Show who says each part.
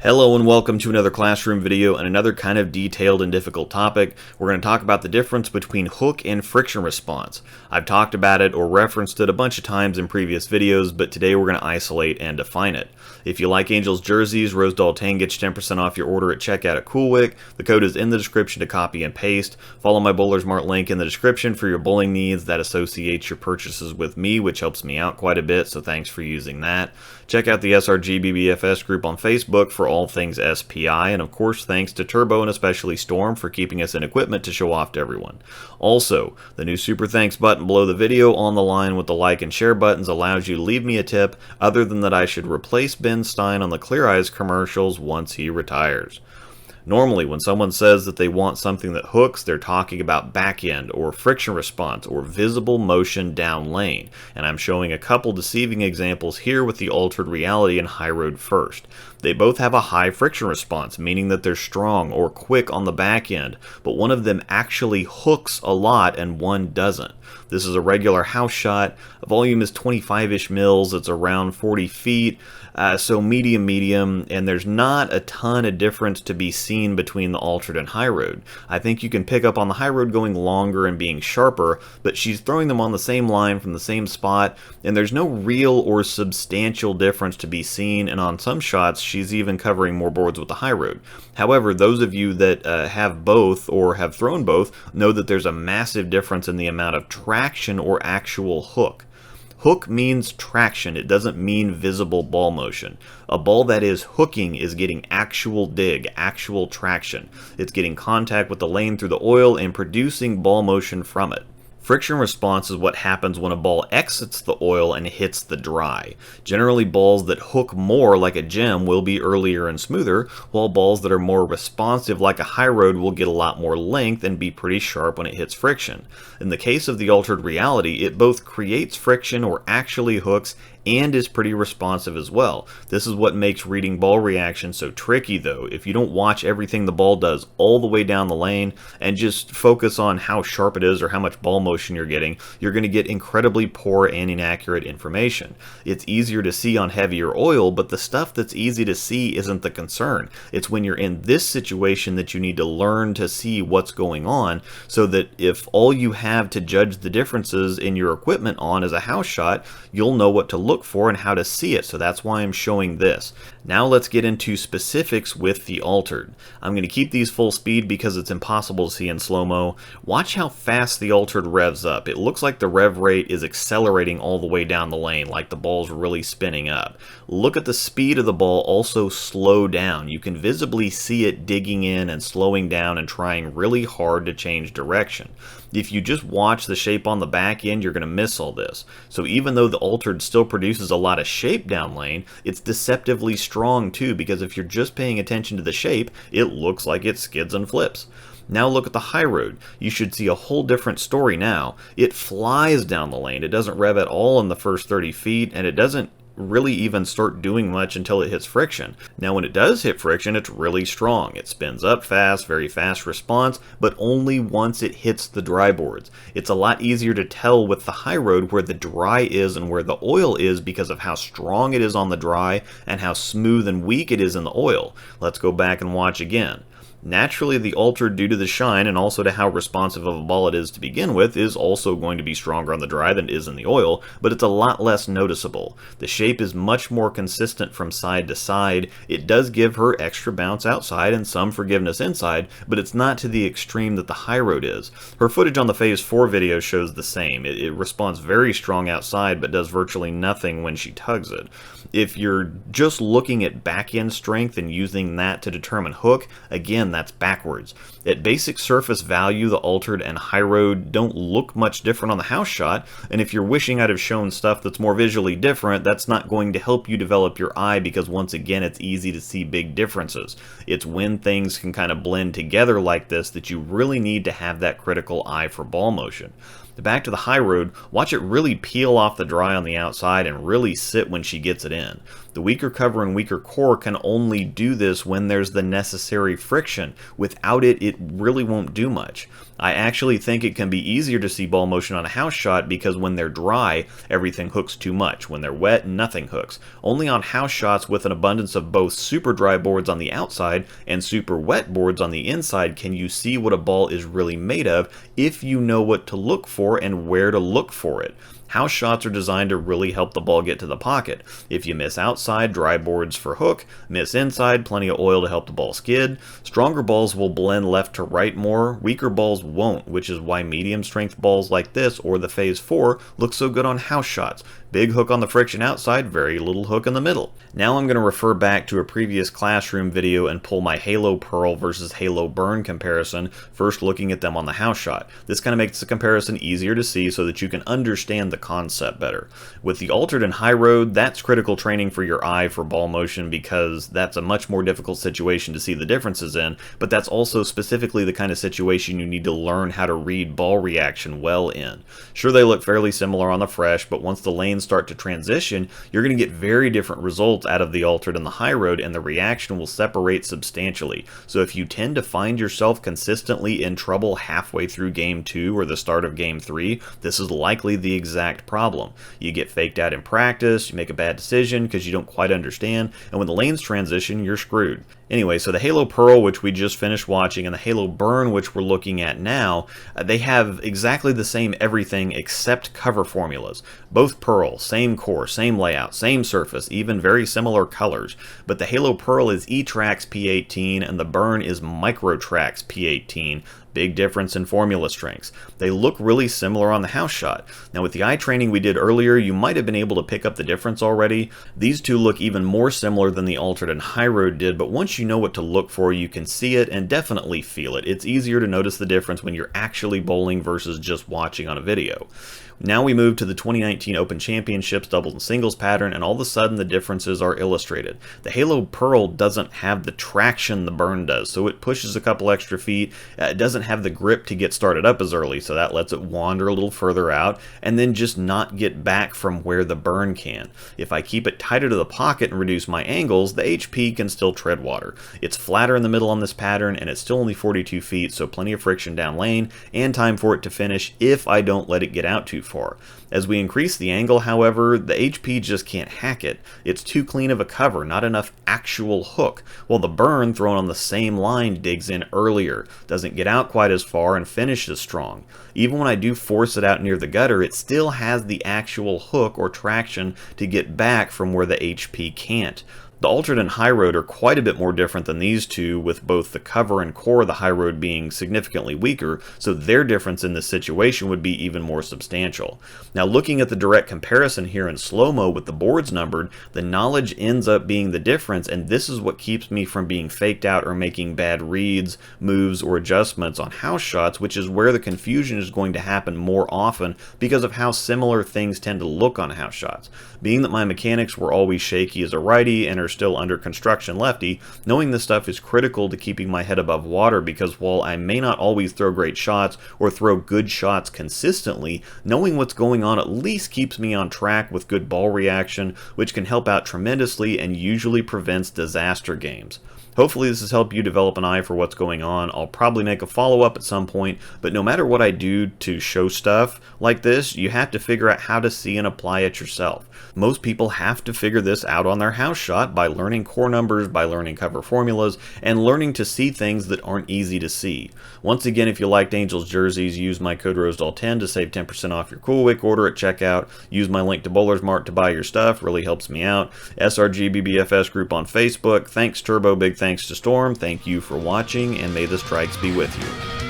Speaker 1: Hello and welcome to another classroom video and another kind of detailed and difficult topic. We're going to talk about the difference between hook and friction response. I've talked about it or referenced it a bunch of times in previous videos, but today we're going to isolate and define it. If you like Angels jerseys, Rosdahl 10 gets 10% off your order at checkout at CoolWick. The code is in the description to copy and paste. Follow my Bowler's Mart link in the description for your bowling needs. That associates your purchases with me, which helps me out quite a bit, so thanks for using that. Check out the SRGBBFS group on Facebook for all things SPI, and of course thanks to Turbo and especially Storm for keeping us in equipment to show off to everyone. Also, the new super thanks button below the video on the line with the like and share buttons allows you to leave me a tip other than that I should replace Ben Stein on the Clear Eyes commercials once he retires. Normally, when someone says that they want something that hooks, they're talking about backend or friction response or visible motion down lane. And I'm showing a couple deceiving examples here with the altered reality and high road first. They both have a high friction response, meaning that they're strong or quick on the back end, but one of them actually hooks a lot and one doesn't. This is a regular house shot. Volume is 25-ish mils. It's around 40 feet. So medium, and there's not a ton of difference to be seen between the altered and high road. I think you can pick up on the high road going longer and being sharper, but she's throwing them on the same line from the same spot, and there's no real or substantial difference to be seen, and on some shots she's even covering more boards with the high road. However, those of you that have both or have thrown both know that there's a massive difference in the amount of traction or actual hook. Hook means traction. It doesn't mean visible ball motion. A ball that is hooking is getting actual dig, actual traction. It's getting contact with the lane through the oil and producing ball motion from it. Friction response is what happens when a ball exits the oil and hits the dry. Generally, balls that hook more like a gem will be earlier and smoother, while balls that are more responsive like a high road will get a lot more length and be pretty sharp when it hits friction. In the case of the altered reality, it both creates friction or actually hooks and is pretty responsive as well. This is what makes reading ball reaction so tricky though. If you don't watch everything the ball does all the way down the lane and just focus on how sharp it is or how much ball motion you're getting, you're going to get incredibly poor and inaccurate information. It's easier to see on heavier oil, but the stuff that's easy to see isn't the concern. It's when you're in this situation that you need to learn to see what's going on, so that if all you have to judge the differences in your equipment on is a house shot, you'll know what to look for and how to see it. So that's why I'm showing this. Now let's get into specifics with the altered. I'm going to keep these full speed because it's impossible to see in slow-mo. Watch how fast the altered revs up. It looks like the rev rate is accelerating all the way down the lane, like the ball's really spinning up. Look at the speed of the ball also slow down. You can visibly see it digging in and slowing down and trying really hard to change direction. If you just watch the shape on the back end, you're going to miss all this. So even though the altered still produces a lot of shape down lane, it's deceptively strong too, because if you're just paying attention to the shape, it looks like it skids and flips. Now look at the high road. You should see a whole different story now. It flies down the lane. It doesn't rev at all in the first 30 feet, and it doesn't really even start doing much until it hits friction. Now when it does hit friction, it's really strong. It spins up fast, very fast response, but only once it hits the dry boards. It's a lot easier to tell with the high road where the dry is and where the oil is because of how strong it is on the dry and how smooth and weak it is in the oil. Let's go back and watch again. Naturally, the altered, due to the shine and also to how responsive of a ball it is to begin with, is also going to be stronger on the dry than it is in the oil, but it's a lot less noticeable. The shape is much more consistent from side to side. It does give her extra bounce outside and some forgiveness inside, but it's not to the extreme that the high road is. Her footage on the Phase 4 video shows the same. It responds very strong outside, but does virtually nothing when she tugs it. If you're just looking at back end strength and using that to determine hook, again, that's backwards. At basic surface value, the altered and high road don't look much different on the house shot, and if you're wishing I'd have shown stuff that's more visually different, that's not going to help you develop your eye, because once again, it's easy to see big differences. It's when things can kind of blend together like this that you really need to have that critical eye for ball motion. Back to the high road, watch it really peel off the dry on the outside and really sit when she gets it in. The weaker cover and weaker core can only do this when there's the necessary friction. Without it, it really won't do much. I actually think it can be easier to see ball motion on a house shot because when they're dry, everything hooks too much. When they're wet, nothing hooks. Only on house shots with an abundance of both super dry boards on the outside and super wet boards on the inside can you see what a ball is really made of if you know what to look for and where to look for it. House shots are designed to really help the ball get to the pocket. If you miss outside, dry boards for hook. Miss inside, plenty of oil to help the ball skid. Stronger balls will blend left to right more. Weaker balls won't, which is why medium strength balls like this or the Phase 4 look so good on house shots. Big hook on the friction outside, very little hook in the middle. Now I'm going to refer back to a previous classroom video and pull my Halo Pearl versus Halo Burn comparison, first looking at them on the house shot. This kind of makes the comparison easier to see so that you can understand the concept better. With the altered and high road, that's critical training for your eye for ball motion because that's a much more difficult situation to see the differences in, but that's also specifically the kind of situation you need to learn how to read ball reaction well in. Sure, they look fairly similar on the fresh, but once the lanes start to transition, you're going to get very different results out of the altered and the high road, and the reaction will separate substantially. So if you tend to find yourself consistently in trouble halfway through game 2 or the start of game 3, this is likely the exact problem. You get faked out in practice, you make a bad decision because you don't quite understand, and when the lanes transition, you're screwed. Anyway, so the Halo Pearl, which we just finished watching, and the Halo Burn, which we're looking at now, they have exactly the same everything except cover formulas. Both Pearl, same core, same layout, same surface, even very similar colors. But the Halo Pearl is E-Trax P18 and the Burn is Microtrax P18. Big difference in formula strengths. They look really similar on the house shot. Now with the eye training we did earlier, you might have been able to pick up the difference already. These two look even more similar than the altered and high road did, but once you know what to look for, you can see it and definitely feel it. It's easier to notice the difference when you're actually bowling versus just watching on a video. Now we move to the 2019 Open Championships doubles and singles pattern, and all of a sudden the differences are illustrated. The Halo Pearl doesn't have the traction the Burn does, so it pushes a couple extra feet. It doesn't have the grip to get started up as early, so that lets it wander a little further out, and then just not get back from where the Burn can. If I keep it tighter to the pocket and reduce my angles, the HP can still tread water. It's flatter in the middle on this pattern, and it's still only 42 feet, so plenty of friction down lane, and time for it to finish if I don't let it get out too far. As we increase the angle, however, the HP just can't hack it. It's too clean of a cover, not enough actual hook, while the Burn thrown on the same line digs in earlier, doesn't get out quite as far, and finishes strong. Even when I do force it out near the gutter, it still has the actual hook or traction to get back from where the HP can't. The altered and high road are quite a bit more different than these two, with both the cover and core of the high road being significantly weaker, so their difference in this situation would be even more substantial. Now looking at the direct comparison here in slow-mo with the boards numbered, the knowledge ends up being the difference, and this is what keeps me from being faked out or making bad reads, moves, or adjustments on house shots, which is where the confusion is going to happen more often because of how similar things tend to look on house shots. Being that my mechanics were always shaky as a righty and are still under construction lefty, knowing this stuff is critical to keeping my head above water because while I may not always throw great shots or throw good shots consistently, knowing what's going on at least keeps me on track with good ball reaction, which can help out tremendously and usually prevents disaster games. Hopefully this has helped you develop an eye for what's going on. I'll probably make a follow-up at some point, but no matter what I do to show stuff like this, you have to figure out how to see and apply it yourself. Most people have to figure this out on their house shot by learning core numbers, by learning cover formulas, and learning to see things that aren't easy to see. Once again, if you liked Angels jerseys, use my code Rosdahl10 to save 10% off your CoolWick order at checkout. Use my link to Mart to buy your stuff, really helps me out. SRGBBFS group on Facebook. Thanks Turbo, big thanks to Storm. Thank you for watching, and may the strikes be with you.